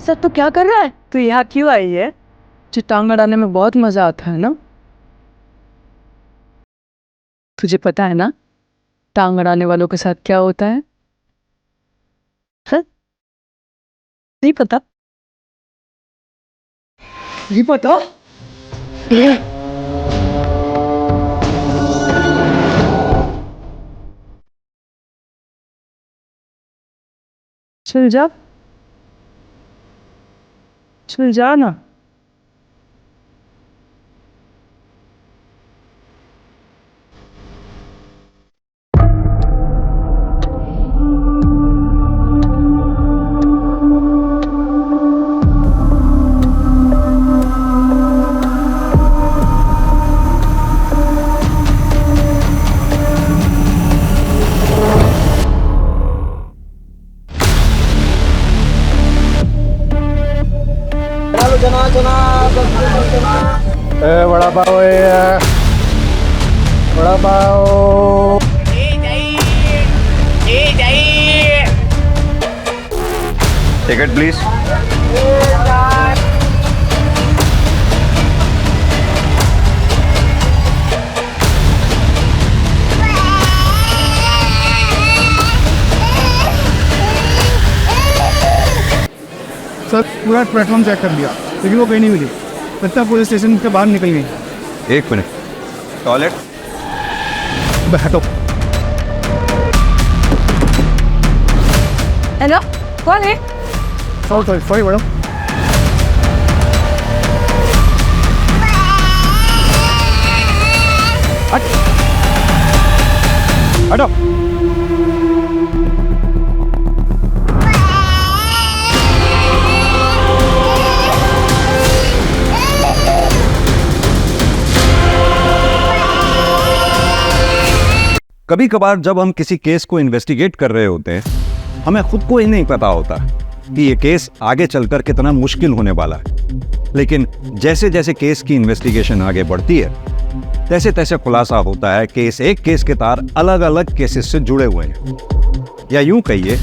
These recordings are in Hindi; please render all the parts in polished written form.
सर तो क्या कर रहा है? तो यहाँ क्यों आई है? तुझे टांग अड़ाने में बहुत मजा आता है ना? तुझे पता है ना टांग अड़ाने वालों के साथ क्या होता है? सर नहीं पता? नहीं पता। चल जा, चल जा ना। वड़ा पाव है, vada pav. Ticket please. Sir पूरा प्लेटफॉर्म चेक कर लिया लेकिन वो कहीं नहीं मिली। लगता है पुलिस स्टेशन के बाहर निकल गई। एक मिनट, टॉयलेट। बैठो। हेलो, कौन है? Sorry sorry madam. हटो। कभी कभार जब हम किसी केस को इन्वेस्टिगेट कर रहे होते हैं, हमें खुद को ही नहीं पता होता कि ये केस आगे चलकर कितना मुश्किल होने वाला है। लेकिन जैसे जैसे केस की इन्वेस्टिगेशन आगे बढ़ती है, तैसे तैसे खुलासा होता है कि इस एक केस के तार अलग अलग केसेस से जुड़े हुए हैं। या यूं कहिए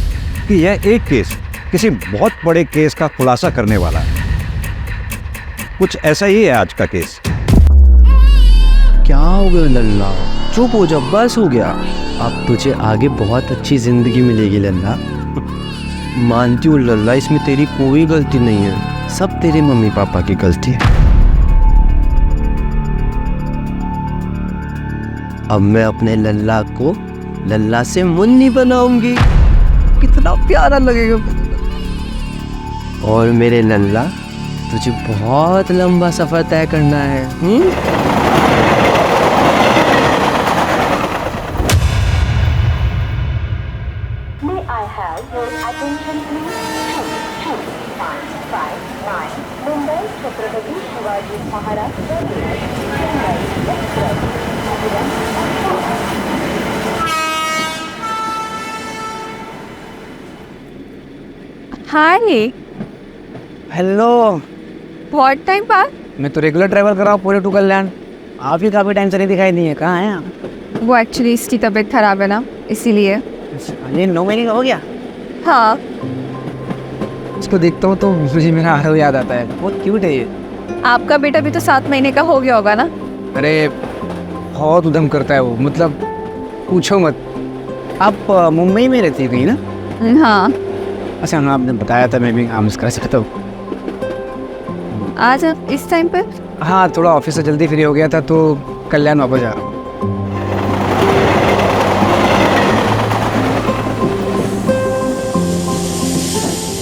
कि यह एक केस किसी बहुत बड़े केस का खुलासा करने वाला है। कुछ ऐसा ही है आज का केस। क्या हो गया लल्ला? चुप हो जा, बस हो गया। अब तुझे आगे बहुत अच्छी जिंदगी मिलेगी लल्ला। मानती हूँ लल्ला, इसमें तेरी कोई गलती नहीं है, सब तेरे मम्मी पापा की गलती है। अब मैं अपने लल्ला को लल्ला से मुन्नी बनाऊंगी, कितना प्यारा लगेगा। और मेरे लल्ला, तुझे बहुत लंबा सफर तय करना है। मुंबई छत्रपति शिवाजी महाराज चेन्नई एक्सप्रेस। हाय, हेलो। बहुत टाइम बाद। मैं तो रेगुलर ट्रैवल कर रहा हूँ पूरे टू कल्याण। आप ही काफ़ी टाइम से नहीं दिखाई दी है, कहाँ हैं आप? वो एक्चुअली इसकी तबीयत खराब है ना, इसीलिए। ये 9 महीने का हो गया? हाँ। इसको देखता हूँ तो मुझे मेरा आरव याद आता है, बहुत क्यूट है ये। आपका बेटा भी तो 7 महीने का हो गया होगा ना? अरे बहुत उधम करता है वो, मतलब पूछो मत। आप मुंबई में रहती है कहीं ना? हाँ। अच्छा हाँ, आपने बताया था, मैं भी काम कर सकता हूँ। आज इस टाइम पे? हाँ, थोड़ा ऑफिस से जल्दी फ्री हो गया था तो कल्याण वापस जा रहा हूँ।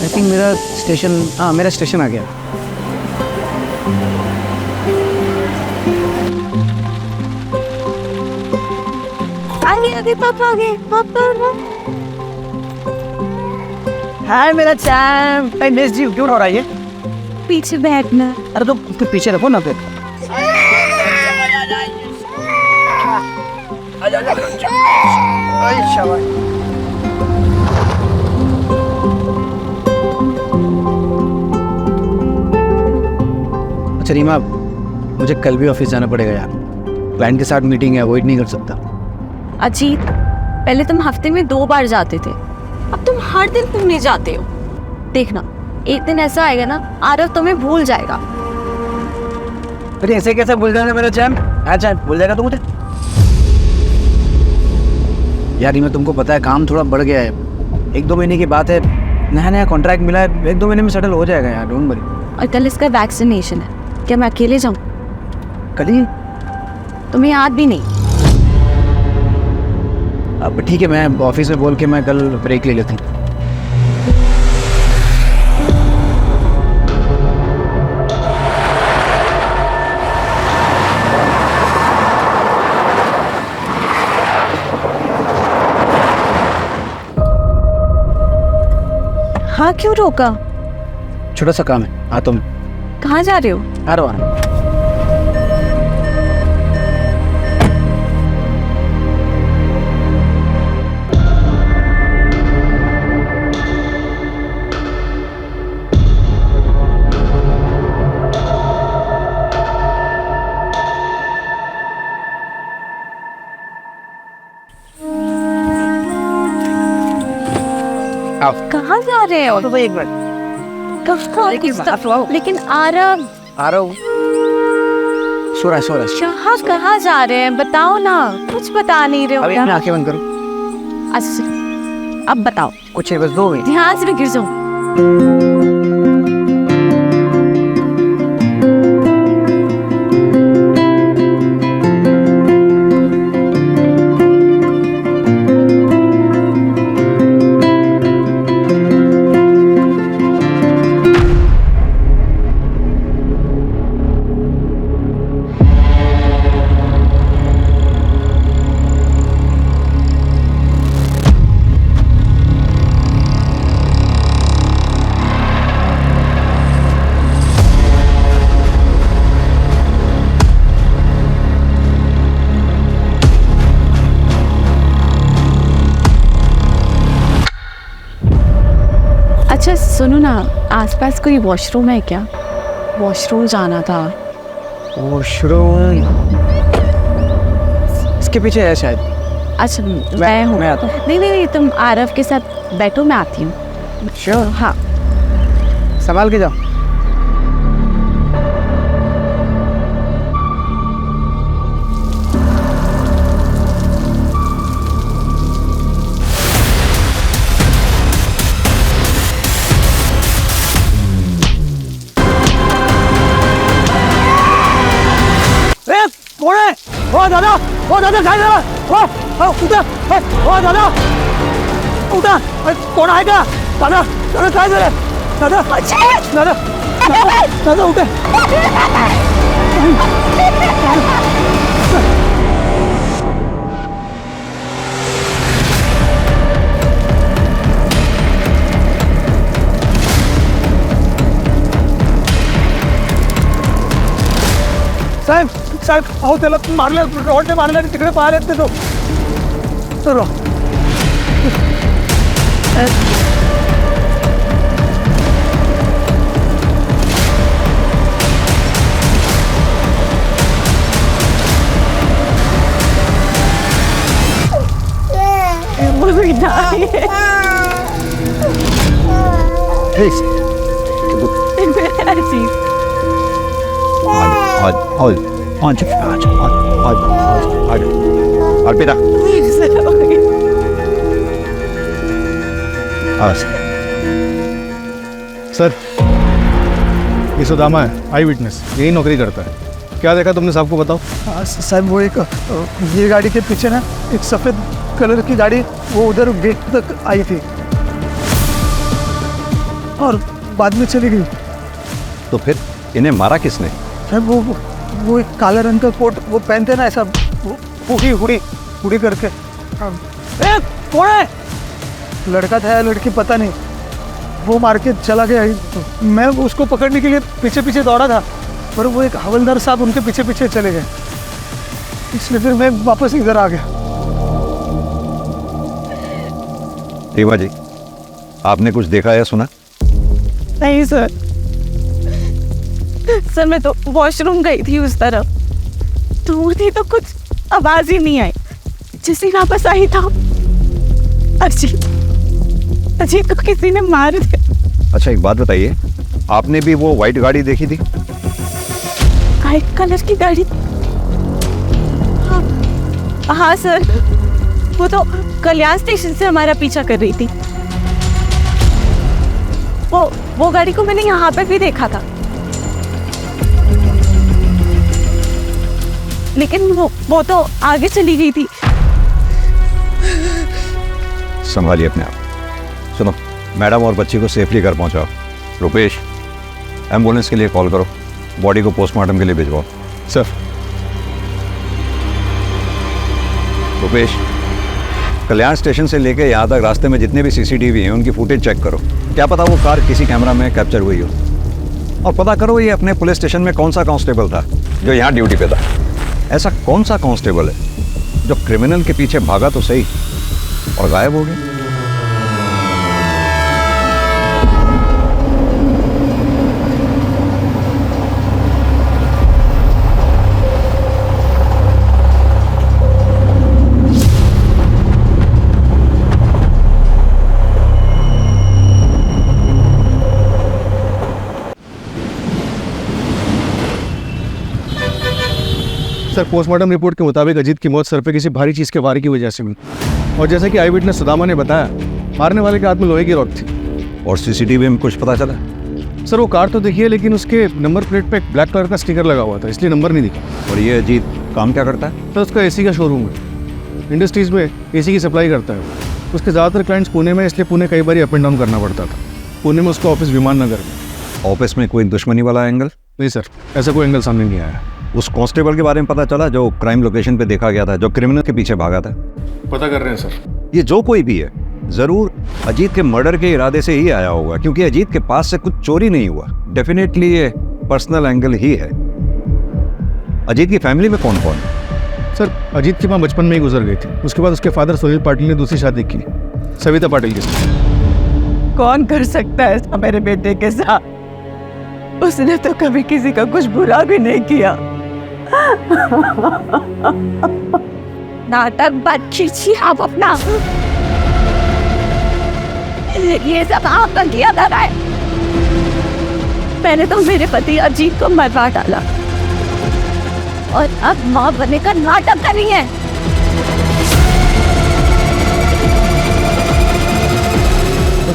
आई थिंक मेरा स्टेशन, हाँ मेरा स्टेशन आ गया। आगे पापा, आगे पापा। हाय मेरा चैम्प, आई मिस्ड यू। क्यों हो रहा है ये? पीछे बैठना। अरे तो फिर पीछे रखो ना फिर। अच्छा रीमा, मुझे कल भी ऑफिस जाना पड़ेगा यार, क्लाइंट के साथ मीटिंग है, अवॉइड नहीं कर सकता। अजीत, पहले तुम हफ्ते में 2 बार जाते थे, अब तुम हर दिन घूमने जाते हो। देखना, एक दिन ऐसा आएगा ना, आरव तुम्हें भूल जाएगा। अरे ऐसे कैसे भूल जाएगा मेरा चैम? अच्छा भूल जाएगा तो मुझे यार, ये मैं तुमको पता है काम थोड़ा बढ़ गया है, 1-2 महीने की बात है, नया कॉन्ट्रैक्ट मिला है, 1-2 महीने में सेटल हो जाएगा यार, डोंट वरी। और कल इसका वैक्सीनेशन है, क्या मैं अकेले जाऊँ? कल ही? तुम्हें याद भी नहीं? अब ठीक है, मैं ऑफिस में बोल के मैं कल ब्रेक ले लेता हूँ। हाँ, क्यों रोका? छोटा सा काम है, आता हूँ। कहाँ जा रहे हो? आ रहा हूँ। कहाँ जा रहे हो? तो भाई एक मिनट लेकिन आरव, आ रहा हूँ। सो रहा है। कहाँ जा रहे हैं? बताओ ना, कुछ बता नहीं रहे हो। अभी मैं आंखें बंद करूँ? अच्छा, अब बताओ। कुछ नहीं, बस 2 मिनट। ध्यान से गिर जाऊं। अच्छा सुनो ना, आसपास कोई वॉशरूम है क्या? वॉशरूम जाना था। वॉशरूम इसके पीछे है शायद। अच्छा मैं हूँ। मैं आता हूँ। नहीं, तुम आरव के साथ बैठो, मैं आती हूँ। श्योर। हाँ, संभाल के जाओ। ओ दादा काय झालं? उठा दादा उठा, कोण आहे का? दादा काय झालं? दादा उठा। साहेब अहो त्याला मारलं, रॉडने मारलं, तिकडे पाहिलेत ते तो अर्पिता सर, ये सुदामा है, आई विटनेस, यही नौकरी करता है। क्या देखा तुमने साहब को? बताओ। साहब वो एक ये गाड़ी के पीछे ना एक सफ़ेद कलर की गाड़ी वो उधर गेट तक आई थी और बाद में चली गई। तो फिर इन्हें मारा किसने? साहब वो एक काले रंग का कोट वो पहनते ना, ऐसा हुडी करके। कौन है? लड़का था या लड़की पता नहीं, वो मार के चला गया। मैं उसको पकड़ने के लिए पीछे दौड़ा था, पर वो एक हवलदार साहब उनके पीछे चले गए, इसलिए फिर मैं वापस इधर आ गया। रीवा जी, आपने कुछ देखा या सुना? नहीं सर, मैं तो वॉशरूम गई थी उस तरफ, दूर थी तो कुछ आवाज ही नहीं आई। जिसे वापस आई था अजीत को किसी ने मार दिया। अच्छा एक बात बताइए, आपने भी वो व्हाइट गाड़ी देखी थी? व्हाइट कलर की गाड़ी? हाँ, हाँ सर, वो तो कल्याण स्टेशन से हमारा पीछा कर रही थी। वो गाड़ी को मैंने यहाँ पे भी देखा था, लेकिन वो तो आगे चली गई थी। संभालिए अपने आप। सुनो, मैडम और बच्ची को सेफली घर पहुंचाओ। रुपेश, एम्बुलेंस के लिए कॉल करो, बॉडी को पोस्टमार्टम के लिए भिजवाओ। सर। रुपेश, कल्याण स्टेशन से लेके यहाँ तक रास्ते में जितने भी सीसीटीवी हैं उनकी फुटेज चेक करो। क्या पता वो कार किसी कैमरा में कैप्चर हुई हो। और पता करो ये अपने पुलिस स्टेशन में कौन सा कांस्टेबल था जो यहाँ ड्यूटी पे था। ऐसा कौन सा कांस्टेबल है जो क्रिमिनल के पीछे भागा तो सही और गायब हो गया। सर, पोस्टमार्टम रिपोर्ट के मुताबिक अजीत की मौत सर पे किसी भारी चीज़ के वार की वजह से हुई। और जैसा कि आई विटनेस सुदामा ने बताया, मारने वाले के हाथ में लोहे की रॉड थी। और सीसीटीवी में कुछ पता चला? सर, वो कार तो देखी है, लेकिन उसके नंबर प्लेट पे एक ब्लैक कलर का स्टिकर लगा हुआ था, इसलिए नंबर नहीं दिखा। और ये अजीत काम क्या करता है? सर, उसका एसी का शोरूम है, इंडस्ट्रीज़ में एसी की सप्लाई करता है। उसके ज़्यादातर क्लाइंट्स पुणे में, इसलिए पुणे कई बार अप एंड डाउन करना पड़ता था। पुणे में उसका ऑफिस विमान नगर में। ऑफिस में कोई दुश्मनी वाला एंगल? नहीं सर, ऐसा कोई एंगल सामने नहीं आया। उस कांस्टेबल के बारे में पता चला जो क्राइम लोकेशन पे देखा गया था, जो क्रिमिनल के पीछे भागा था? पता कर रहे हैं सर। ये जो कोई भी है जरूर अजीत के मर्डर के इरादे से ही आया होगा, क्योंकि अजीत के पास से कुछ चोरी नहीं हुआ। डेफिनेटली ये पर्सनल एंगल ही है। अजीत की फैमिली में कौन कौन है? सर, अजीत की माँ बचपन में ही गुजर गई थी। उसके बाद उसके फादर सुनील पाटिल ने दूसरी शादी की, सविता पाटिल के साथ। कौन कर सकता है ऐसा मेरे बेटे के साथ? उसने तो कभी किसी का कुछ बुरा भी नहीं किया। नाटक बात खींची आप अपना। ये सब आपका किया जा रहा है। मैंने तो मेरे पति अजीत को मरवा डाला और अब माँ बनने का नाटक कर रही है।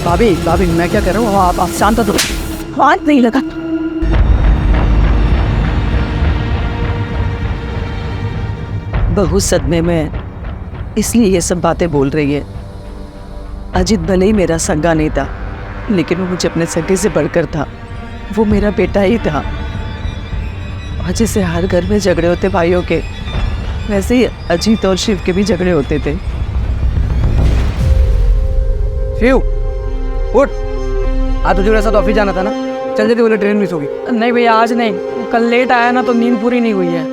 भाभी मैं क्या कर रहा हूँ, आप शांत हो। हाथ नहीं लगा। बहू सदमे में इसलिए ये सब बातें बोल रही है। अजीत भले ही मेरा सगा नहीं था, लेकिन वो मुझे अपने सगे से बढ़कर था। वो मेरा बेटा ही था। और जैसे हर घर में झगड़े होते भाइयों के, वैसे ही अजीत और शिव के भी झगड़े होते थे। शिव उठ, आज तुझे साथ ऑफिस जाना था ना, चल जल्दी, बोले ट्रेन मिस होगी। नहीं भैया, आज नहीं, कल लेट आया ना तो नींद पूरी नहीं हुई है।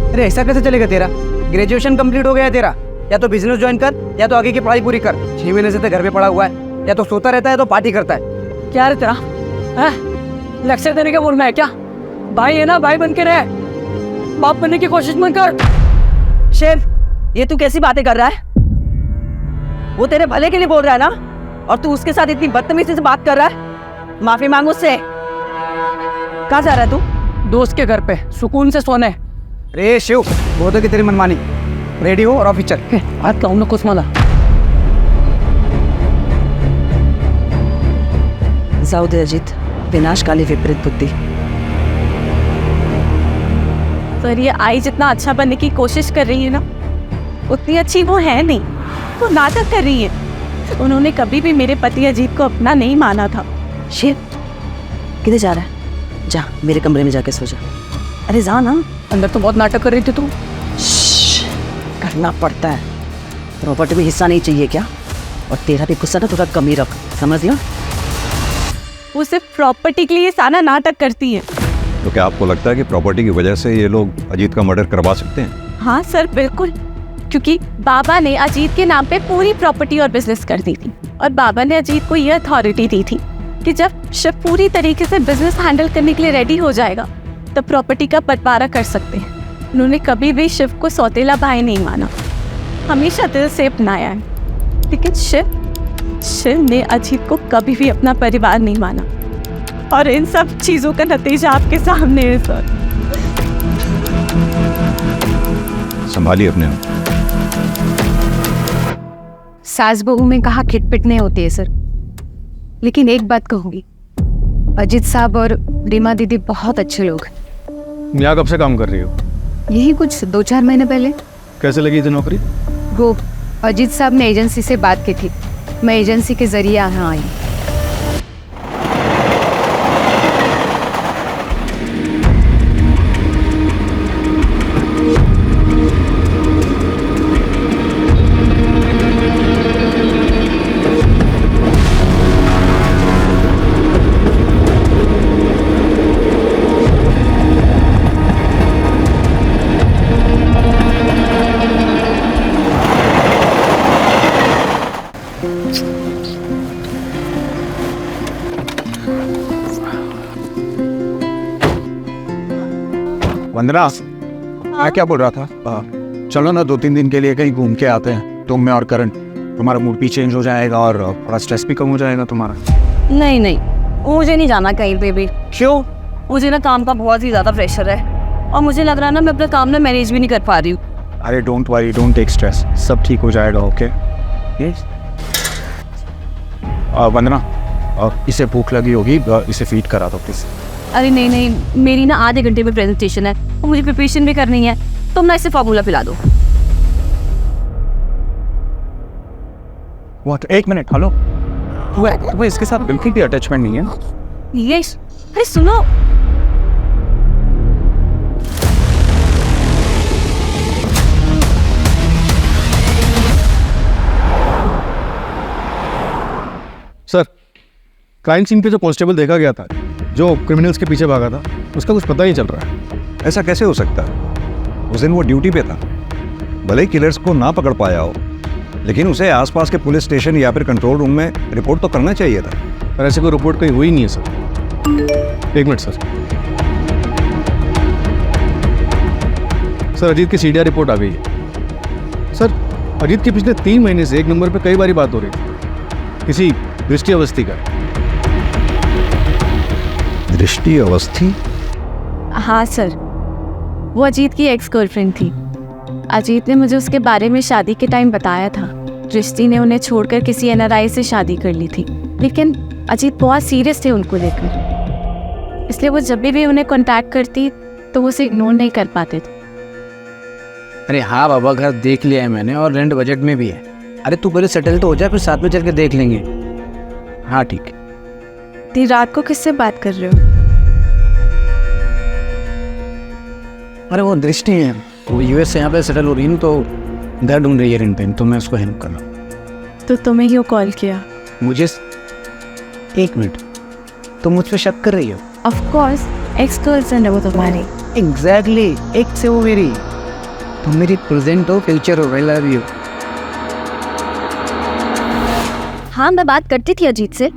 अरे ऐसा कैसे चलेगा तेरा? ग्रेजुएशन कंप्लीट हो गया है तेरा, या तो बिजनेस ज्वाइन कर या तो आगे की पढ़ाई पूरी कर। 6 महीने से तो घर पे पड़ा हुआ है, या तो सोता रहता है तो पार्टी करता है। क्या रे तेरा लेक्चर देने का बोल में है क्या? भाई है ना, भाई बन के रहे, बाप बनने की कोशिश मत कर। शिव, ये तू कैसी बातें कर रहा है? वो तेरे भले के लिए बोल रहा है ना, और तू उसके साथ इतनी बदतमीजी से बात कर रहा है। माफी मांगो उससे। कहाँ जा रहा है तू? दोस्त के घर पे सुकून से सोने। अरे शिव, बहुत होगी तेरी मनमानी। रेडी हो और ऑफिस चल। हाथ लाऊं ना कुछ माला। जाऊ दे अजीत, विनाशकाली विपरीत बुद्धि। पर ये आई जितना अच्छा बनने की कोशिश कर रही है ना, उतनी अच्छी वो है नहीं। वो नाटक कर रही है। उन्होंने कभी भी मेरे पति अजीत को अपना नहीं माना था। शिव, किधर जा रहा है? जा मेरे कमरे में जाके सो जा। अरे जा ना। अंदर तो बहुत नाटक कर रही थी तू। करना पड़ता है, प्रॉपर्टी में हिस्सा नहीं चाहिए क्या? और तेरा भी गुस्सा ना थोड़ा कम ही रख, समझ लिया? वो सिर्फ प्रॉपर्टी के लिए सारा नाटक करती है। तो क्या आपको लगता है कि प्रॉपर्टी की वजह से ये लोग अजीत का मर्डर करवा सकते हैं? हाँ सर, बिल्कुल। क्योंकि बाबा ने अजीत के नाम पे पूरी प्रॉपर्टी और बिजनेस कर दी थी, और बाबा ने अजीत को ये अथॉरिटी दी थी कि जब शिव पूरी तरीके से बिजनेस हैंडल करने के लिए रेडी हो जाएगा तब प्रॉपर्टी का बंटवारा कर सकते हैं। उन्होंने कभी भी शिव को सौतेला भाई नहीं माना, हमेशा दिल से अपनाया है। लेकिन शिव शिव ने अजीत को कभी भी अपना परिवार नहीं माना और इन सब चीजों का नतीजा आपके सामने है सर। संभालिए अपने आप। सास बहू में कहा खिटपिट नहीं होती है सर, लेकिन एक बात कहूंगी, अजीत साहब और रीमा दीदी बहुत अच्छे लोग हैं। यहाँ कब से काम कर रही हो? यही कुछ 2-4 महीने पहले। कैसे लगी थी नौकरी? वो अजीत साहब ने एजेंसी से बात की थी, मैं एजेंसी के जरिए यहाँ आई। वंदना, मैं क्या बोल रहा था, चलो ना 2-3 दिन के लिए कहीं घूम के आते हैं, तुम मैं और करण। तुम्हारा मूड भी चेंज हो जाएगा और थोड़ा स्ट्रेस भी कम हो जाएगा तुम्हारा। नहीं नहीं, मुझे नहीं जाना कहीं पे भी। क्यों? मुझे ना काम का बहुत ही ज्यादा प्रेशर है और मुझे लग रहा है ना मैं अपना काम ना मैनेज भी नहीं कर पा रही हूँ। अरे don't worry, don't take stress, सब ठीक हो जाएगा। ओके वंदना, इसे भूख लगी होगी, इसे फीड करा दो प्लीज। अरे नहीं नहीं, मेरी ना आधे घंटे में प्रेजेंटेशन है और मुझे प्रिपरेशन भी करनी है, तुम ना इसे फार्मूला पिला दो। व्हाट? 1 minute, hello. तुम्हें इसके साथ बिल्कुल भी अटैचमेंट नहीं है? यस, अरे सुनो, सर, क्राइम सीन पे जो कांस्टेबल देखा गया था, जो क्रिमिनल्स के पीछे भागा था, उसका कुछ पता नहीं चल रहा है। ऐसा कैसे हो सकता है? उस दिन वो ड्यूटी पे था, भले ही किलर्स को ना पकड़ पाया हो, लेकिन उसे आसपास के पुलिस स्टेशन या फिर कंट्रोल रूम में रिपोर्ट तो करना चाहिए था। पर ऐसे कोई रिपोर्ट कहीं हुई नहीं है sir. 1 minute sir. Sir, Ajit की सीडीआर रिपोर्ट आ गई है। सर, अजीत के पिछले 3 महीने से 1 नंबर पे कई बारी बात हो रही थी, किसी दृष्टि अवस्थी का। दृष्टि अवस्थी? हाँ सर, वो अजीत की एक्स गर्लफ्रेंड थी। अजीत ने मुझे उसके बारे में शादी के टाइम बताया था। दृष्टि ने उन्हें छोड़कर किसी एनआरआई से शादी कर ली थी, लेकिन अजीत बहुत सीरियस थे उनको लेकर, इसलिए वो जब भी उन्हें कांटेक्ट करती तो वो उसे इग्नोर नहीं कर पाते थे। अरे हाँ बाबा, घर देख लिया है मैंने और रेंट बजट में भी है। अरे तू पहले सेटल तो हो जाए, फिर साथ में चल के देख लेंगे। हाँ ठीक है। इतनी रात को किससे बात कर रहे हो? अरे वो दृष्टि है, वो यूएस से यहाँ पे सेटल हो रही है, तो घर ढूंढ रही है रेंट पे, तो मैं उसको हेल्प कर रहा हूँ। तो तुम्हें क्यों कॉल किया? मुझे 1 मिनट, तुम मुझ पे शक कर रही हो? ऑफ कोर्स, एक्स गर्लफ्रेंड है वो तुम्हारी। एग्जैक्टली, एक से वो मेरी, तुम मेरी प्रेजेंट हो, फ्यूचर हो। I love you. हाँ, मैं बात करती थी अजीत से,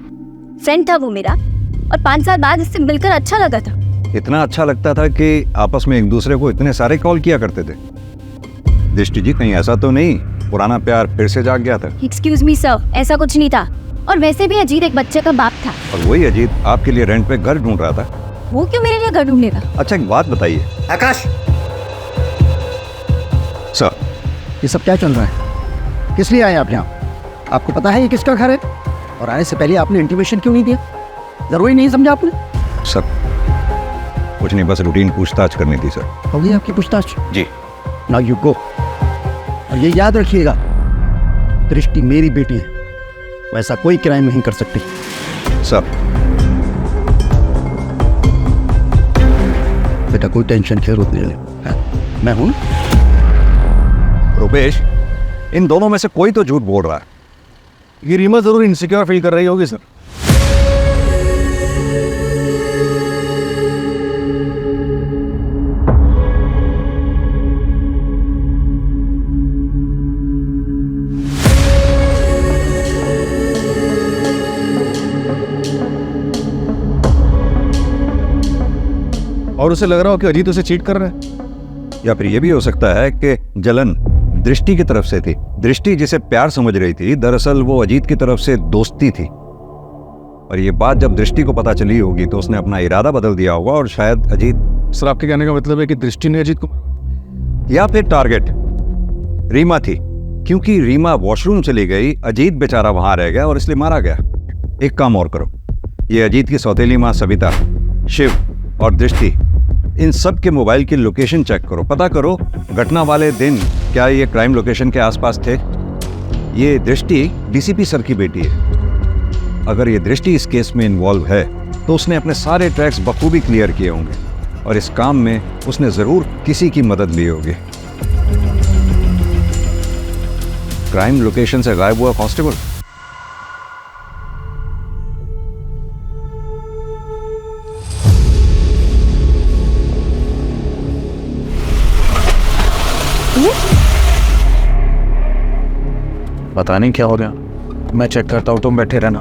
फ्रेंड था वो मेरा, और 5 साल बाद इससे मिलकर अच्छा लगा था। इतना अच्छा लगता था कि आपस में एक दूसरे को इतने सारे कॉल किया करते थे। दृष्टि जी, कहीं ऐसा तो नहीं पुराना प्यार फिर से जाग गया था? एक्सक्यूज मी सर, ऐसा कुछ नहीं था, और वैसे भी अजीत एक बच्चे का बाप था। और वही अजीत आपके लिए रेंट पे घर ढूंढ रहा था। वो क्यों मेरे लिए घर ढूंढेगा? अच्छा, एक बात बताइए आकाश सर, ये सब क्या चल रहा है? किस लिए आए आप यहाँ? आपको पता है ये किसका घर है? और आने से पहले आपने इंटीमेशन क्यों नहीं दिया? जरूरी नहीं समझा आपने? सर कुछ नहीं, बस रूटीन पूछताछ करनी थी सर। हो गई आपकी पूछताछ? जी। Now you go. और ये याद रखिएगा, दृष्टि मेरी बेटी है, वैसा कोई क्राइम नहीं कर सकती। सर। बेटा कोई टेंशन क्यों होती है, मैं हूं। रुपेश, इन दोनों में से कोई तो झूठ बोल रहा है। ये रीमा जरूर इनसिक्योर फील कर रही होगी सर। और उसे लग रहा हो कि अजीत उसे चीट कर रहा है। या फिर ये भी हो सकता है कि जलन दृष्टि की तरफ से थी। दृष्टि जिसे प्यार समझ रही थी, दरअसल वो अजीत की तरफ से दोस्ती थी। और ये बात जब दृष्टि को पता चली होगी तो उसने अपना इरादा बदल दिया होगा और शायद अजीत। सर आपके कहने का मतलब है कि दृष्टि ने अजीत को, या फिर टारगेट रीमा थी, क्योंकि रीमा वॉशरूम चली गई, अजीत बेचारा वहां रह गया और इसलिए मारा गया। एक काम और करो, ये अजीत की सौतेली माँ सविता, शिव और दृष्टि, इन सब के मोबाइल की लोकेशन चेक करो। पता करो घटना वाले दिन क्या ये क्राइम लोकेशन के आसपास थे। ये दृष्टि डीसीपी सर की बेटी है। अगर ये दृष्टि इस केस में इन्वॉल्व है तो उसने अपने सारे ट्रैक्स बखूबी क्लियर किए होंगे और इस काम में उसने जरूर किसी की मदद ली होगी। क्राइम लोकेशन से गायब हुआ कांस्टेबल। पता नहीं क्या हो गया, मैं चेक करता हूँ, तुम बैठे रहना।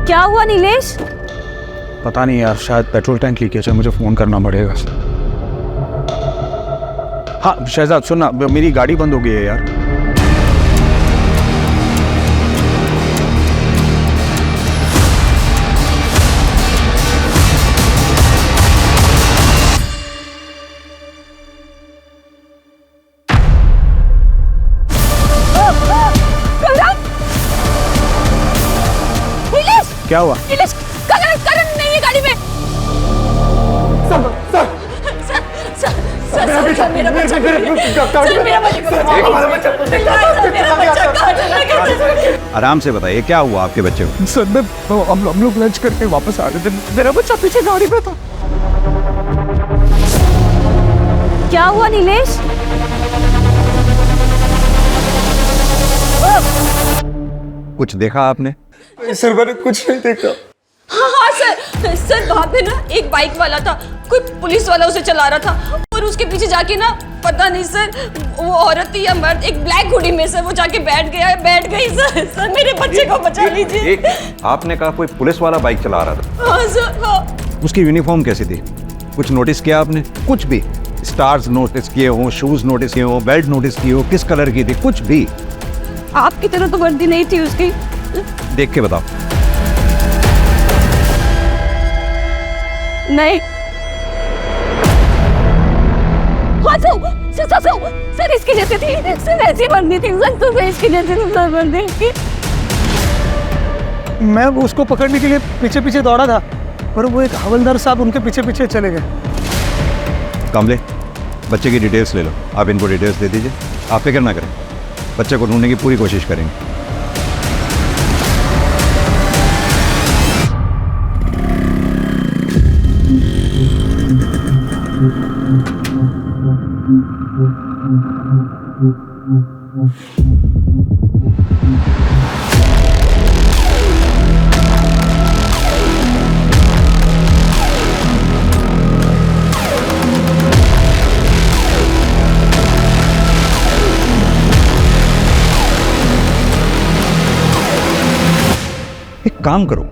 क्या हुआ नीलेश? पता नहीं यार, शायद पेट्रोल टैंक लीकेज है, मुझे फोन करना पड़ेगा। हाँ शहजाद सुनना, मेरी गाड़ी बंद हो गई है यार। क्या हुआ? करण नहीं है गाड़ी में। आराम से बताइए क्या हुआ आपके बच्चे को? सर हम लोग लंच करके वापस आ रहे थे, मेरा बच्चा पीछे गाड़ी में था। क्या हुआ नीलेश? कुछ देखा आपने? सर मैंने कुछ नहीं देखा। हाँ सर वहाँ पे ना एक बाइक वाला था, कोई पुलिस वाला उसे चला रहा था और उसके पीछे जाके ना पता नहीं सर वो औरत थी या मर्द, एक ब्लैक हुडी में सर वो जाके बैठ गई सर मेरे बच्चे को बचा लीजिए। आपने कहा कोई पुलिस वाला बाइक चला रहा था? हाँ सर हाँ। उसकी यूनिफॉर्म कैसी थी? कुछ नोटिस किया आपने? कुछ भी स्टार्स नोटिस किए हो, शूज नोटिस किए हो, बेल्ट नोटिस किए हो, किस कलर की थी? कुछ भी? आपकी तरह तो वर्दी नहीं थी उसकी। देख के बताओ। नहीं। हाँ सर इसकी जैसे थी, सर ऐसी वर्दी थी सर, तो इसकी जैसे थी सर वर्दी की। मैं उसको पकड़ने के लिए पीछे पीछे दौड़ा था, पर वो एक हवलदार साहब उनके पीछे पीछे चले गए। कामले, बच्चे की डिटेल्स ले लो, आप इनको डिटेल्स दे दीजिए। आप फिक्र ना करें, बच्चे को ढूंढने की पूरी कोशिश करेंगे। एक काम करो,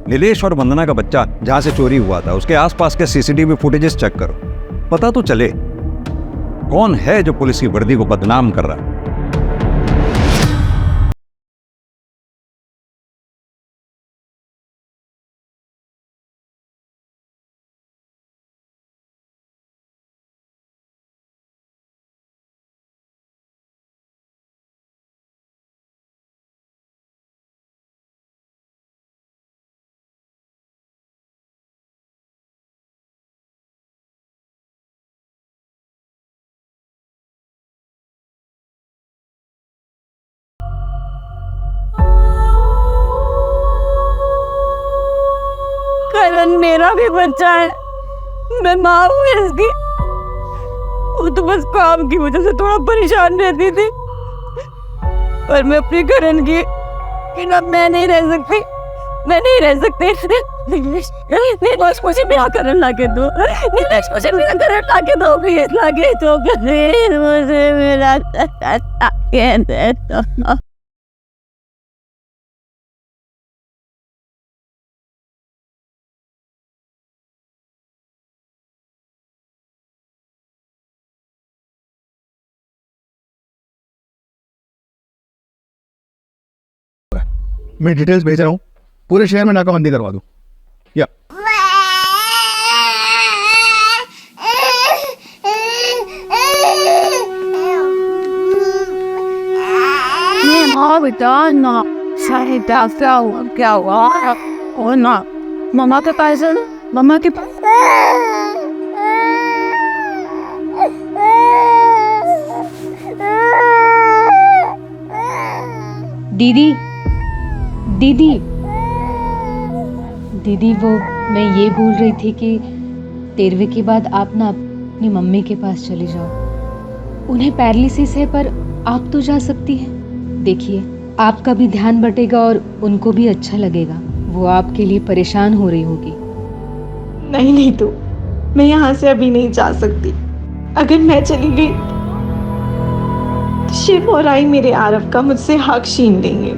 नीलेश और वंदना का बच्चा जहां से चोरी हुआ था उसके आसपास के सीसीटीवी फुटेजेस चेक करो, पता तो चले कौन है जो पुलिस की वर्दी को बदनाम कर रहा है। करण मेरा भी बच्चा है, मैं माँ हूँ इसकी। वो तो बस काम की वजह से थोड़ा परेशान रहती थी, पर मैं अपनी करण की बिना मैं नहीं रह सकती। नीलेश मुझे मेरा करण लाके दो, नीलेश मुझे मेरा करण लाके दो, प्लीज लाके दो, मुझे मेरा करण लाके दो। मैं डिटेल्स भेज रहा हूँ, पूरे शहर में नाकाबंदी करवा दूँ। या बेटा ना सारे क्या हुआ और ना मम्मा के पास है ना, मम्मा के पास। दीदी दीदी दीदी, वो मैं ये बोल रही थी कि 13वीं के बाद आप ना अपनी मम्मी के पास चली जाओ। उन्हें पैरालिसिस है पर आप तो जा सकती हैं। देखिए, आपका भी ध्यान बटेगा और उनको भी अच्छा लगेगा। वो आपके लिए परेशान हो रही होगी। नहीं तो मैं यहाँ से अभी नहीं जा सकती। अगर मैं चली गई तो शिव और आई मेरे आरव का मुझसे हक छीन लेंगे।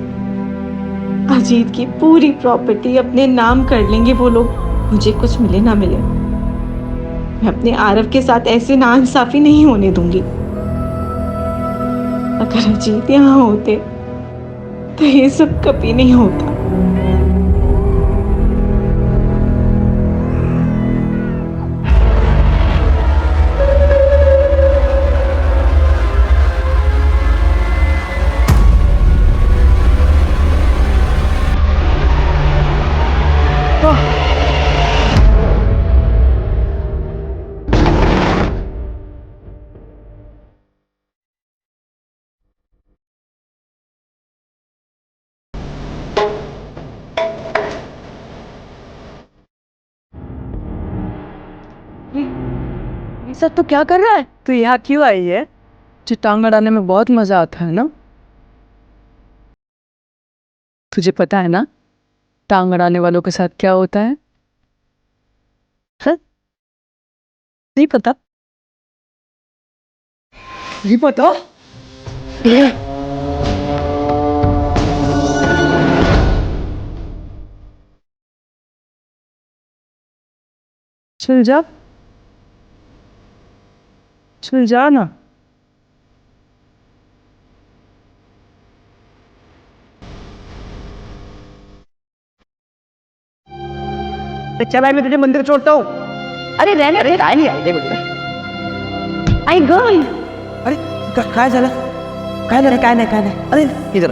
अजीत की पूरी प्रॉपर्टी अपने नाम कर लेंगे वो लोग, मुझे कुछ मिले ना मिले। मैं अपने आरव के साथ ऐसे नाइंसाफी नहीं होने दूंगी। अगर अजीत यहाँ होते तो ये सब कभी नहीं होता। सब तो क्या कर रहा है? तो यहाँ क्यों आई है? तुझे टांग अड़ाने में बहुत मजा आता है ना? तुझे पता है ना टांग अड़ाने वालों के साथ क्या होता है? नहीं पता? नहीं पता? चल जा, चल जा ना। अच्छा भाई, मैं तुझे मंदिर छोड़ता हूँ। अरे रहने रे, काय नहीं आई बेटा। आई गई। अरे काय झालं? काय नाही। अरे इधर।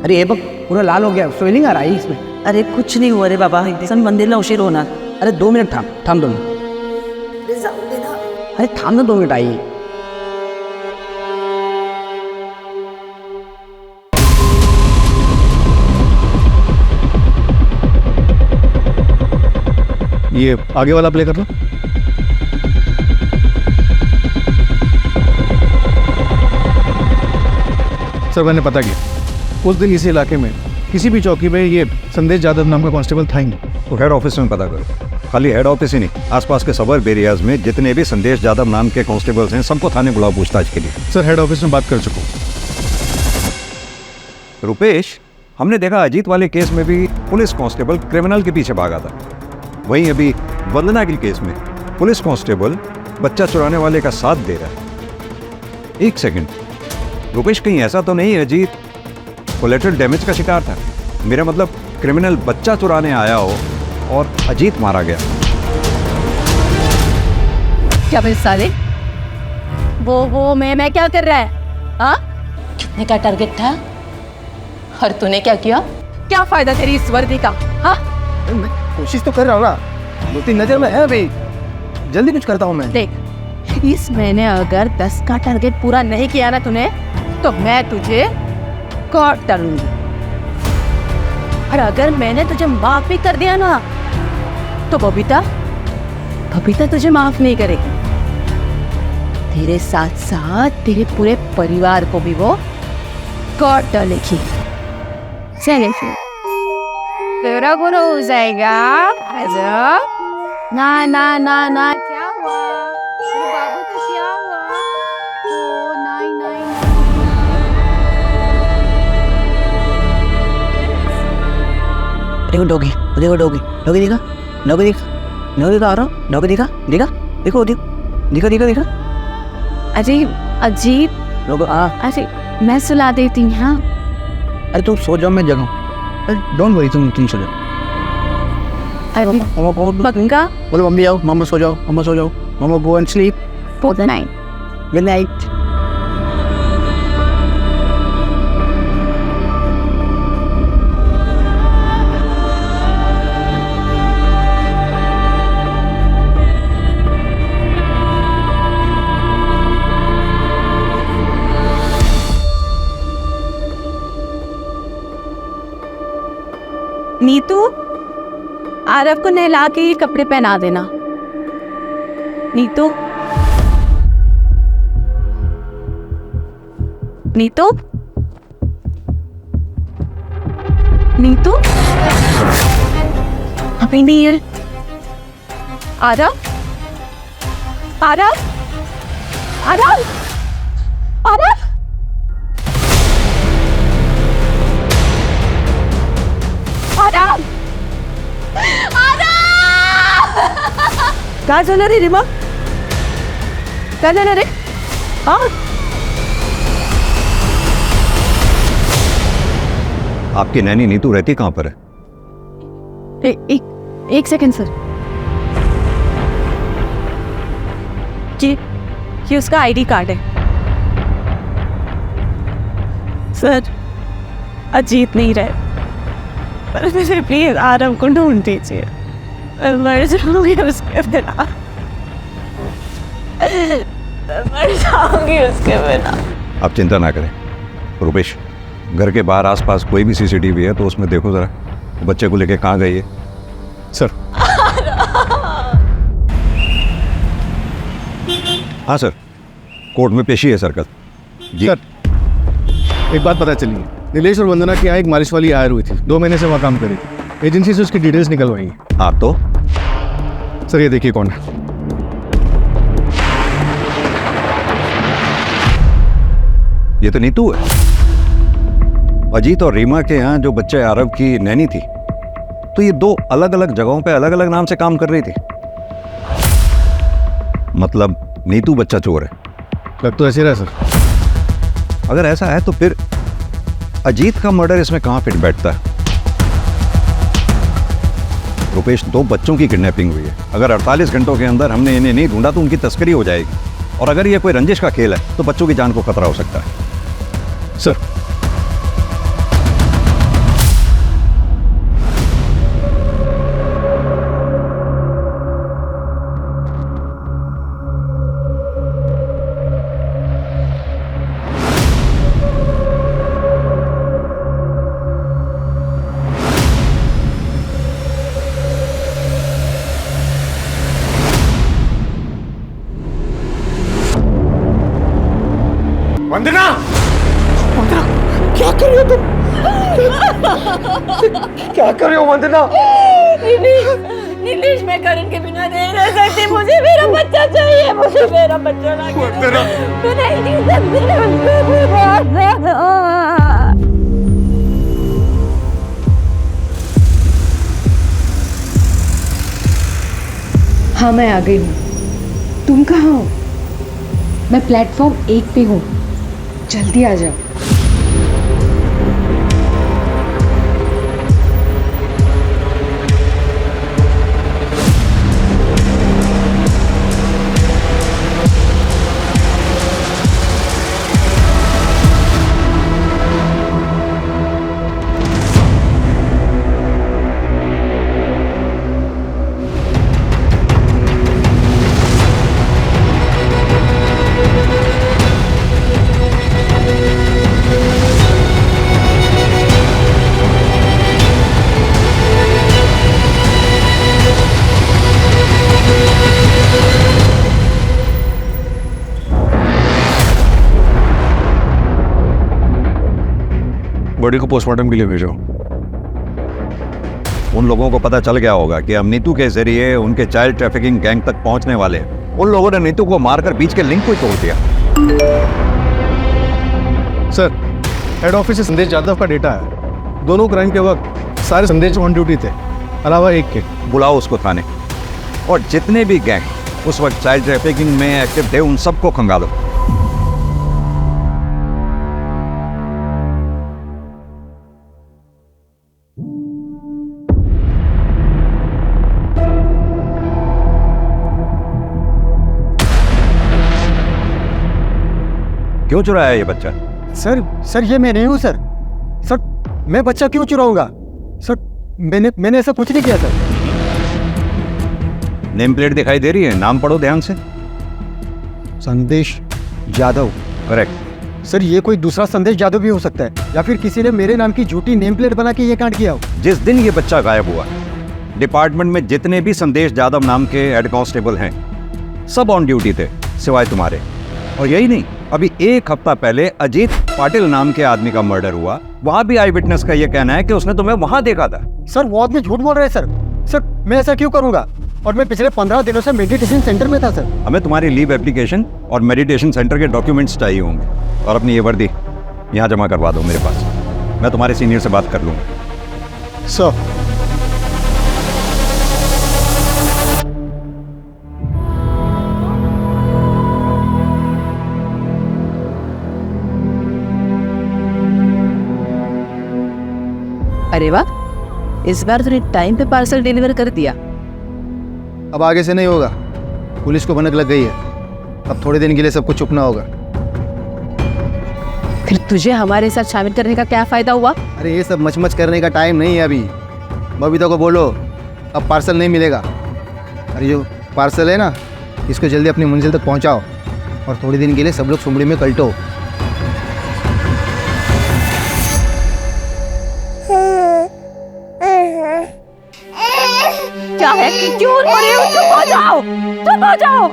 अरे ये बघ, पूरा लाल हो गया, स्वेलिंग आ रहा है इसमें। अरे कुछ नहीं हुआ रे बाबा, सन मंदिरला उशीर होणार। अरे 2 मिनट थांब 2 मिनट। अरे थांब ना 2 मिनट आई। ये आगे वाला प्ले कर लो। सर, मैंने पता किया, उस दिन इसी इलाके में किसी भी चौकी में ये संदेश यादव नाम का कांस्टेबल था ही नहीं। तो हेड ऑफिस में पता करो। खाली हेड ऑफिस ही नहीं, आसपास के सबर्ब एरियाज में जितने भी संदेश यादव नाम के कांस्टेबल्स हैं, सबको थाने बुलाओ पूछताछ के लिए। सर, हेड ऑफिस में बात कर चुका हूँ। रुपेश, हमने देखा अजीत वाले केस में भी पुलिस कांस्टेबल क्रिमिनल के पीछे भागा था। वहीं अभी वंदना के केस में पुलिस कांस्टेबल बच्चा चुराने वाले का साथ दे रहा है। एक सेकंड रुपेश, कहीं ऐसा तो नहीं अजीत कोलेटरल डैमेज का शिकार था? मेरा मतलब क्रिमिनल बच्चा चुराने आया हो और अजीत मारा गया। क्या बे साले, वो मैं क्या कर रहा है? हाँ, कितने का टारगेट था और तूने क्या किया? क्या फायदा तेरी इस वर्दी का? हाँ, कोशिश तो कर रहा हूँ ना, 2-3 नजर में है भाई, जल्दी कुछ करता हूँ मैं। देख, इस महीने अगर 10 का टारगेट पूरा नहीं किया ना तूने, तो मैं तुझे काट डालूंगी। और अगर मैंने तुझे माफ भी कर दिया ना, तो बबीता तुझे माफ नहीं करेगी। तेरे साथ साथ तेरे पूरे परिवार को भी वो काट डालेगी। चले फिर तेरा गुरु हो जाएगा। ना क्या हुआ? अरे बाबू को क्या हुआ? ओ नहीं। देखो डॉगी दिखा आ रहा हूँ। डॉगी दिखा देखो। अजीब लोगो अरे मैं सुला देती हूँ। हाँ अरे तुम सो जाओ, मैं जगाऊं। अरे डोंट वरी, तुम सो जाओ। पक्का? बोलो मम्मी आओ, मम्मा सो जाओ, मम्मा सो जाओ, मम्मा go and sleep. Good night. Good night. Neetu, Aarav को नहला के ये कपड़े पहना देना। नीतू, नीतू, नीतू, अभी नहीं है। आरव, आरव, आरव, आरव, आरव, काय झालं रे रिमा? काय झालं रे? हा आपकी नैनी नीतू रहती कहाँ पर है? एक सेकंड सर। ये उसका आईडी कार्ड है सर। अजीत नहीं रहे, पर मुझे प्लीज आरव को ढूंढ दीजिए। मैं मर जाऊंगी उसके बिना, मर जाऊंगी उसके बिना। आप चिंता ना करें रुपेश, घर के बाहर आसपास कोई भी सीसीटीवी है तो उसमें देखो जरा, बच्चे को लेके कहाँ गई है। सर। हाँ सर, कोर्ट में पेशी है सर कल। जी सर, एक बात पता चली है, नीलेश और वंदना की यहाँ एक मालिश वाली हायर हुई थी, 2 महीने से वहाँ काम कर रही थी। एजेंसी से उसकी डिटेल्स निकलवाई हैं। हाँ तो सर ये देखिए कौन है। ये तो नीतू है। अजीत और रीमा के यहाँ जो बच्चे आरव की नैनी थी, तो ये 2 अलग अलग जगहों पे अलग अलग नाम से काम कर रही थी। मतलब नीतू बच्चा चोर है। लग तो ऐसे रहा सर। अगर ऐसा है तो फिर अजीत का मर्डर इसमें कहाँ फिट बैठता है? रुपेश, 2 बच्चों की किडनैपिंग हुई है। अगर 48 घंटों के अंदर हमने इन्हें नहीं ढूंढा तो उनकी तस्करी हो जाएगी, और अगर ये कोई रंजिश का खेल है तो बच्चों की जान को खतरा हो सकता है। सर, वंदना! वंदना, क्या कर रहे हो तुम? क्या कर रहे हो वंदना? नीलेश, मैं करण के बिना नहीं रह सकती। मुझे मेरा बच्चा चाहिए, मुझे मेरा बच्चा ना। वंदना! मैं नहीं जी सकती। हाँ मैं आ गई हूँ। तुम कहाँ हो? मैं प्लेटफॉर्म 1 पे हूँ, जल्दी आ जाओ। बॉडी को पोस्टमार्टम के लिए भेजो। उन लोगों को पता चल गया होगा कि हम नीतू के जरिए उनके चाइल्ड ट्रैफिकिंग गैंग तक पहुंचने वाले हैं। उन लोगों ने नीतू को मारकर बीच के लिंक को ही तोड़ दिया। सर, हेड ऑफिस से संदेश यादव का डेटा है। दोनों क्राइम के वक्त सारे संदेश ऑन ड्यूटी थे, अलावा एक के। बुलाओ उसको थाने, और जितने भी गैंग उस वक्त चाइल्ड ट्रैफिकिंग में एक्टिव थे उन सबको खंगालो। क्यों चुराया ये बच्चा? सर ये मैं नहीं हूँ सर। सर मैं बच्चा क्यों चुराऊंगा? सर मैंने ऐसा कुछ नहीं किया सर। नेम प्लेट दिखाई दे रही है, नाम पढ़ो ध्यान से। संदेश यादव। करेक्ट। सर ये कोई दूसरा संदेश यादव भी हो सकता है, या फिर किसी ने मेरे नाम की झूठी नेम प्लेट बना के ये कांड किया हो। जिस दिन ये बच्चा गायब हुआ, डिपार्टमेंट में जितने भी संदेश यादव नाम के हेड कांस्टेबल हैं, सब ऑन ड्यूटी थे सिवाय तुम्हारे। और यही नहीं, अभी 1 हफ्ता पहले अजीत पाटिल नाम के आदमी का मर्डर हुआ, वहां भी आई विटनेस का यह कहना है कि उसने तुम्हें वहां देखा था। सर वो आदमी झूठ बोल रहे हैं सर। सर मैं ऐसा क्यों करूंगा? और मैं पिछले 15 दिनों से मेडिटेशन सेंटर में था सर। हमें तुम्हारी लीव एप्लीकेशन और मेडिटेशन सेंटर के डॉक्यूमेंट्स चाहिए होंगे, और अपनी ये वर्दी यहाँ जमा करवा दो मेरे पास। मैं तुम्हारे सीनियर से बात कर लूँगा। सर अरे वाह, इस बार तूने टाइम पे पार्सल डिलीवर कर दिया। अब आगे से नहीं होगा, पुलिस को भनक लग गई है। अब थोड़े दिन के लिए सबको चुपना होगा। फिर तुझे हमारे साथ शामिल करने का क्या फायदा हुआ? अरे ये सब मचमच करने का टाइम नहीं है अभी। बबीता को बोलो अब पार्सल नहीं मिलेगा। अरे जो पार्सल है ना, इसको जल्दी अपनी मंजिल तक पहुंचाओ, और थोड़े दिन के लिए सब लोग सुमड़ी में कल्टो। क्या है कि क्यों रो रहे हो? चुप हो जाओ, चुप हो जाओ।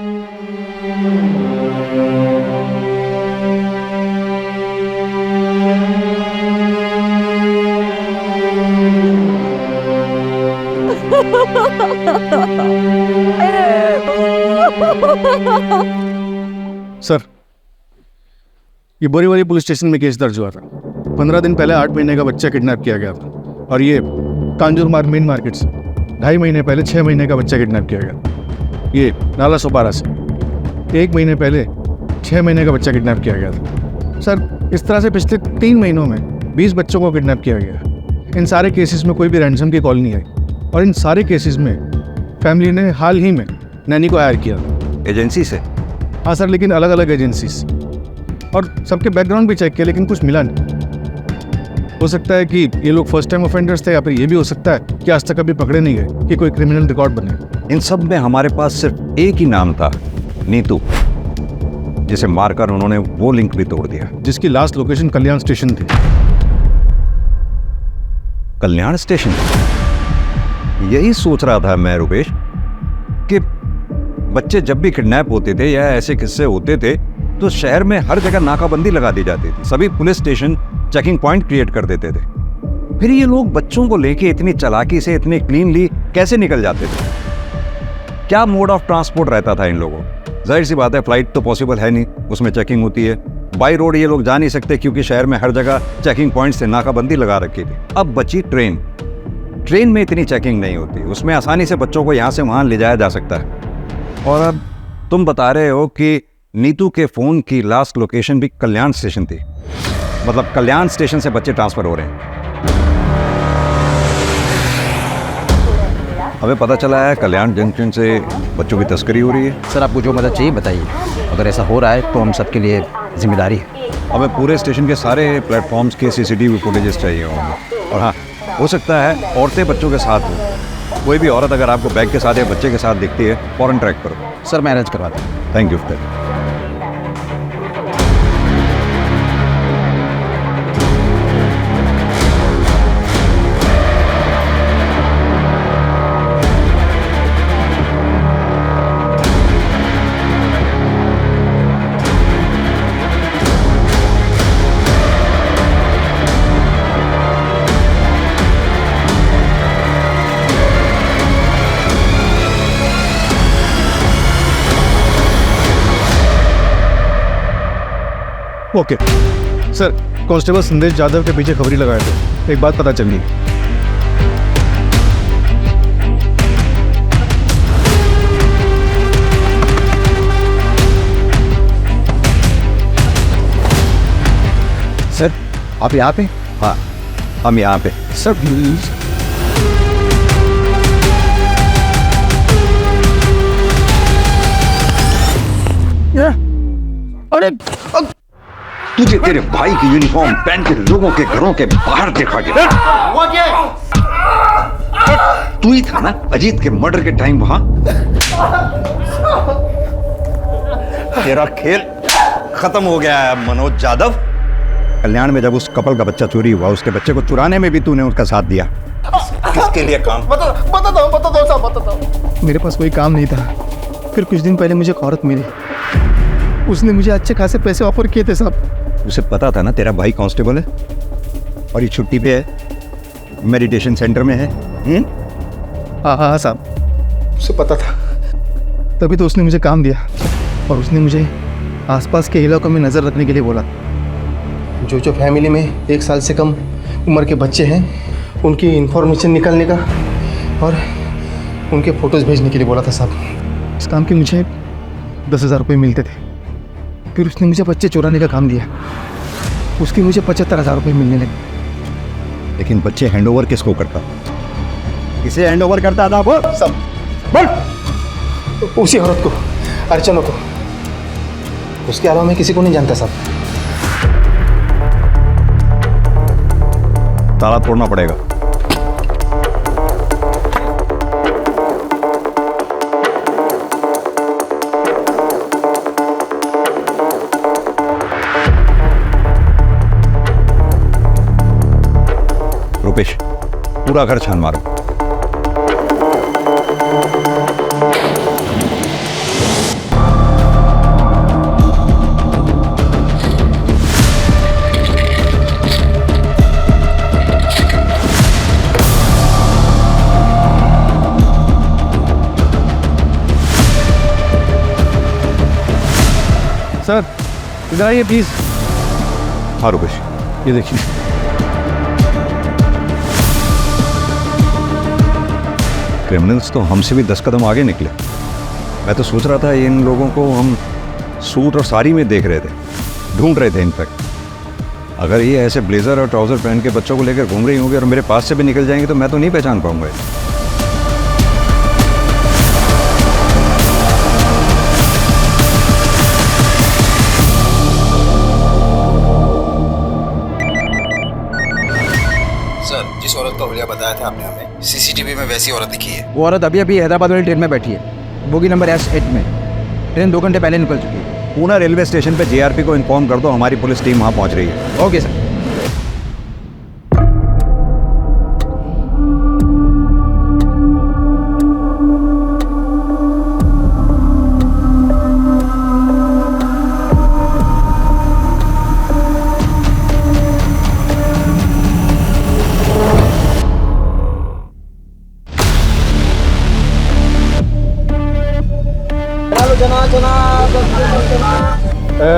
सर ये बोरीवली पुलिस स्टेशन में केस दर्ज हुआ था। 15 दिन पहले 8 महीने का बच्चा किडनैप किया गया था, और ये कांजूर मार्ग मेन मार्केट से 2.5 महीने पहले 6 महीने का बच्चा किडनैप किया गया। ये नाला सोपारा से 1 महीने पहले 6 महीने का बच्चा किडनैप किया गया था। सर इस तरह से पिछले 3 महीनों में 20 बच्चों को किडनैप किया गया। इन सारे केसेस में कोई भी रैंसम की कॉल नहीं आई, और इन सारे केसेस में फैमिली ने हाल ही में नैनी को हायर किया। एजेंसी से? हाँ सर, लेकिन अलग अलग एजेंसी से, और सबके बैकग्राउंड भी चेक किया, लेकिन कुछ मिला नहीं। हो सकता है कि ये लोग फर्स्ट टाइम ऑफेंडर्स थे, या फिर ये भी हो सकता है कि आज तक कभी पकड़े नहीं गए कि कोई क्रिमिनल रिकॉर्ड बने। इन सब में हमारे पास सिर्फ एक ही नाम था, नीतू, जिसे मारकर उन्होंने वो लिंक भी तोड़ दिया, जिसकी लास्ट लोकेशन कल्याण स्टेशन थी। कल्याण स्टेशन? यही सोच रहा था मैं रुपेश कि बच्चे जब भी किडनैप होते थे या ऐसे किस्से होते थे तो शहर में हर जगह नाकाबंदी लगा दी जाती थी, सभी police station checking point create कर देते थे। फिर ये लोग बच्चों को लेके इतनी चालाकी से इतने क्लीनली कैसे निकल जाते थे? क्या मोड ऑफ ट्रांसपोर्ट रहता था इन लोगों? जाहिर सी बात है फ्लाइट तो पॉसिबल है नहीं, उसमें चेकिंग होती है। बाई रोड ये लोग जा नहीं सकते क्योंकि शहर में हर जगह चेकिंग पॉइंट से नाकाबंदी लगा रखी थी। अब बची ट्रेन। ट्रेन में इतनी चेकिंग नहीं होती, उसमें आसानी से बच्चों को यहाँ से वहाँ ले जाया जा सकता है। और अब तुम बता रहे हो कि नीतू के फ़ोन की लास्ट लोकेशन भी कल्याण स्टेशन थी, मतलब कल्याण स्टेशन से बच्चे ट्रांसफ़र हो रहे हैं। हमें पता चला है कल्याण जंक्शन से बच्चों की तस्करी हो रही है। सर आपको जो मदद चाहिए बताइए, अगर ऐसा हो रहा है तो हम सबके लिए जिम्मेदारी है। हमें पूरे स्टेशन के सारे प्लेटफॉर्म्स के CCTV फुटेजेस चाहिए होंगे। और हाँ, हो सकता है औरतें बच्चों के साथ हो। कोई भी औरत अगर आपको बैग के साथ या बच्चे के साथ दिखती है, फौरन ट्रैक करो। सर मैं अरेंज करवाता हूँ। Thank you sir. Okay sir, constable संदेश यादव के पीछे खबरी लगाए थे। एक बात पता चली। सर आप यहाँ पे? हाँ हम यहाँ पे। Sir please. अरे तुझे तेरे भाई की यूनिफॉर्म पहन के लोगों के घरों के बाहर देखा गया। तू ही था ना अजीत के मर्डर के टाइम वहां? तेरा खेल खत्म हो गया है मनोज यादव। कल्याण में जब उस कपल का बच्चा चोरी हुआ, उसके बच्चे को चुराने में भी तूने उसका साथ दिया। किसके लिए काम? बताता हूँ। मेरे पास कोई काम नहीं था। फिर कुछ दिन पहले मुझे एक औरत मिली, उसने मुझे अच्छे खासे पैसे ऑफर किए थे साहब। उसे पता था ना तेरा भाई कांस्टेबल है और ये छुट्टी पे है, मेडिटेशन सेंटर में है। हाँ साहब, उसे पता था, तभी तो उसने मुझे काम दिया और उसने मुझे आसपास के इलाकों में नज़र रखने के लिए बोला। जो फैमिली में 1 साल से कम उम्र के बच्चे हैं उनकी इंफॉर्मेशन निकालने का और उनके फ़ोटोज़ भेजने के लिए बोला था साहब। इस काम के मुझे 10,000 रुपये मिलते थे। फिर उसने मुझे बच्चे चुराने का काम दिया, उसकी मुझे 75,000 रुपये मिलने लगे। लेकिन बच्चे हैंडओवर किसको करता? किसे हैंडओवर करता था वो? सब बोल। उसी औरत को, अर्चना को। उसके अलावा मैं किसी को नहीं जानता साहब। ताला तोड़ना पड़ेगा। रुपेश, पूरा घर छान मारो। सर इधर आइए प्लीज। हाँ रुपेश, ये देखिए। क्रिमिनल्स तो हमसे भी 10 कदम आगे निकले। मैं तो सोच रहा था इन लोगों को हम सूट और साड़ी में देख रहे थे, ढूंढ रहे थे। इनफैक्ट अगर ये ऐसे ब्लेजर और ट्राउजर पहन के बच्चों को लेकर घूम रही होंगी और मेरे पास से भी निकल जाएंगे तो मैं तो नहीं पहचान पाऊंगा। सर, जिस औरत का हुलिया बताया था आपने हमें, सीसीटीवी में वैसी औरत दिखी है। वो औरत अभी हैदराबाद वाली ट्रेन में बैठी है, बोगी नंबर S8 में। ट्रेन 2 घंटे पहले निकल चुकी है। पूना रेलवे स्टेशन पे जीआरपी को इन्फॉर्म कर दो, हमारी पुलिस टीम वहां पहुंच रही है। Okay sir.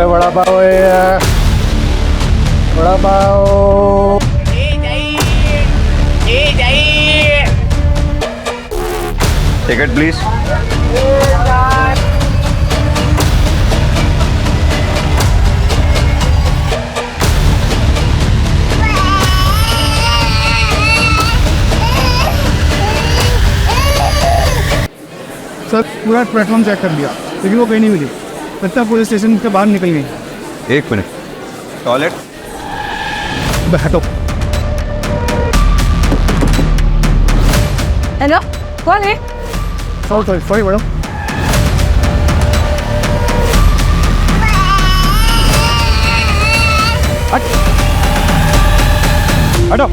वड़ा पाव है, vada pav. Ticket please. Sir पूरा प्लेटफॉर्म चेक कर लिया लेकिन वो कहीं नहीं मिली। लगता है पुलिस स्टेशन के बाहर निकल गई। 1 मिनट, टॉयलेट। बैठो। हेलो, कौन है? Sorry madam. हटो।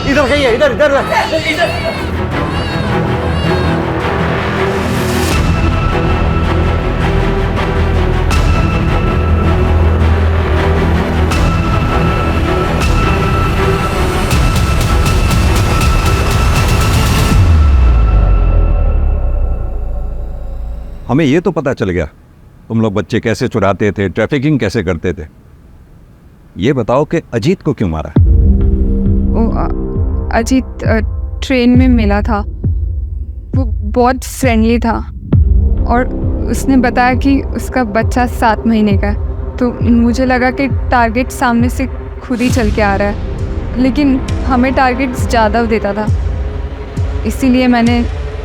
इधर कहिए, इधर इधर हमें ये तो पता चल गया तुम लोग बच्चे कैसे चुराते थे, ट्रैफिकिंग कैसे करते थे। ये बताओ कि अजीत को क्यों मारा? अजीत ट्रेन में मिला था। वो बहुत फ्रेंडली था और उसने बताया कि उसका बच्चा 7 महीने का है। तो मुझे लगा कि टारगेट सामने से खुद ही चल के आ रहा है, लेकिन हमें टारगेट्स ज़्यादा देता था। इसीलिए मैंने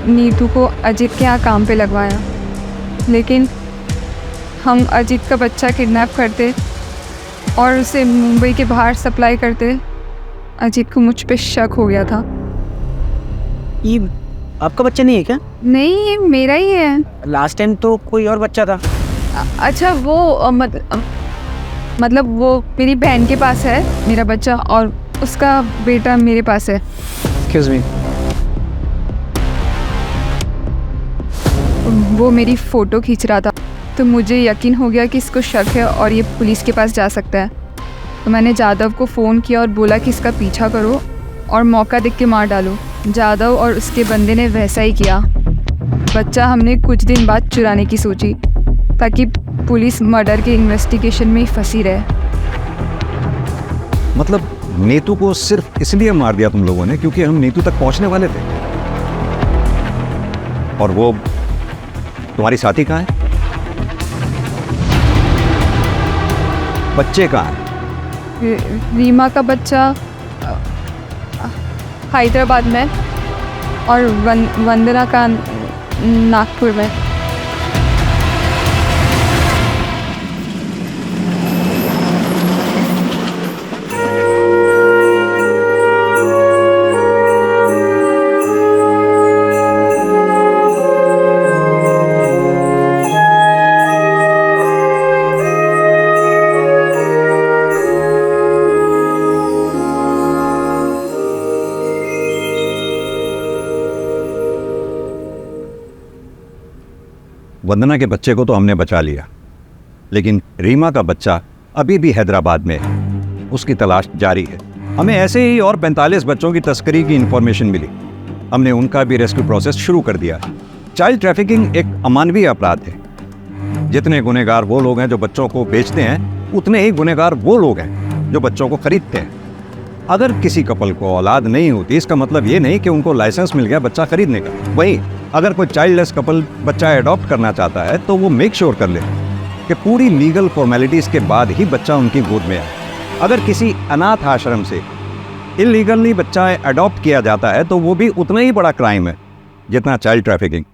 नीतू को अजीत के यहाँ काम पे लगवाया। लेकिन हम अजीत का बच्चा किडनैप करते और उसे मुंबई के बाहर सप्लाई करते। अजीत को मुझ पे शक हो गया था। ये आपका बच्चा नहीं है क्या? नहीं, ये मेरा ही है। लास्ट टाइम तो कोई और बच्चा था। अच्छा, वो मतलब वो मेरी बहन के पास है मेरा बच्चा, और उसका बेटा मेरे पास है। Excuse me. वो मेरी फ़ोटो खींच रहा था, तो मुझे यकीन हो गया कि इसको शक है और ये पुलिस के पास जा सकता है। तो मैंने जादव को फ़ोन किया और बोला कि इसका पीछा करो और मौका देख के मार डालो। जादव और उसके बंदे ने वैसा ही किया। बच्चा हमने कुछ दिन बाद चुराने की सोची ताकि पुलिस मर्डर के इन्वेस्टिगेशन में ही फंसी रहे। मतलब नीतू को सिर्फ इसलिए मार दिया तुम लोगों ने क्योंकि हम नीतू तक पहुंचने वाले थे? और वो तुम्हारी साथी कहाँ है? बच्चे कहाँ हैं? रीमा का बच्चा हैदराबाद में और वंदना का नागपुर में। वंदना के बच्चे को तो हमने बचा लिया, लेकिन रीमा का बच्चा अभी भी हैदराबाद में है। उसकी तलाश जारी है। हमें ऐसे ही और 45 बच्चों की तस्करी की इंफॉर्मेशन मिली। हमने उनका भी रेस्क्यू प्रोसेस शुरू कर दिया है। चाइल्ड ट्रैफिकिंग एक अमानवीय अपराध है। जितने गुनहगार वो लोग हैं जो बच्चों को बेचते हैं, उतने ही गुनहगार वो लोग हैं जो बच्चों को खरीदते हैं। अगर किसी कपल को औलाद नहीं होती, इसका मतलब ये नहीं कि उनको लाइसेंस मिल गया बच्चा खरीदने का। वहीं अगर कोई चाइल्डलेस कपल बच्चा अडॉप्ट करना चाहता है तो वो मेक श्योर कर ले कि पूरी लीगल फॉर्मेलिटीज़ के बाद ही बच्चा उनकी गोद में आए। अगर किसी अनाथ आश्रम से इलीगली बच्चा अडॉप्ट किया जाता है तो वो भी उतना ही बड़ा क्राइम है जितना चाइल्ड ट्रैफिकिंग।